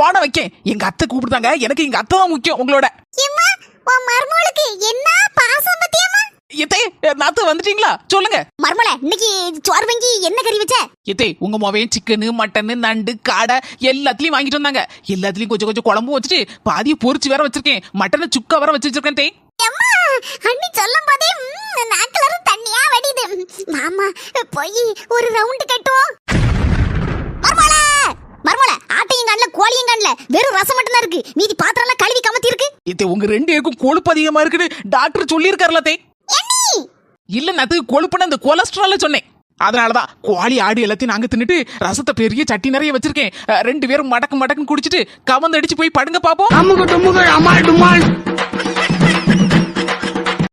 போன வைக்கேன். எங்க அத்தை கூப்பிடுதாங்க. எனக்கு எங்க அத்தை தான் முக்கியம் உங்களோட. மர்மோளுக்கு என்ன பாசம் பத்தியம்மா? எத்தே நாத்து வந்துட்டீங்களா? சொல்லுங்க மர்மோள, இன்னைக்கு சோறு வாங்கி என்ன கறி வச்ச? எத்தே உங்க மோவே சிக்கனு மட்டனு நண்டு காடை எல்லாத்துலயும் வாங்கிட்டு வந்தாங்க. எல்லாத்துலயும் கொஞ்சம் கொஞ்சம் குழம்பு வச்சுட்டு பாதியை பொரிச்சு வேற வச்சிருக்கேன். மட்டனை சுக்கா வேற வச்சு வச்சிருக்கேன். தே அண்ணி சொல்லும் போதே நாக்குல இருந்து தண்ணியா வடியுது. மாமா போய் ஒரு ரவுண்ட் கட்டுவோம். மர்மோள மர்மோள, ஆட்டையும் கண்ணல கோழியும் கண்ணல வெறும் ரசம் மட்டும் தான் இருக்கு. மீதி பாத்திரம் எல்லாம் கழுவி கமத்தி இருக்கு. எத்தே உங்க ரெண்டு பேருக்கும் கொழுப்பு அதிகமா இருக்குன்னு டாக்டர் சொல்லியிருக்காருல. தே இல்ல நாத்து கொழுப்புன்னு அந்த கொலஸ்ட்ரால சொன்னேன். அதனாலதான் கோழி ஆடு எல்லாத்தையும் நாங்க தின்னுட்டு ரசத்தை பெரிய சட்டி நிறைய வச்சிருக்கேன். ரெண்டு பேரும் மடக்கு மடக்குன்னு குடிச்சிட்டு கவந்து அடிச்சு போய் படுங்க பாப்போம்.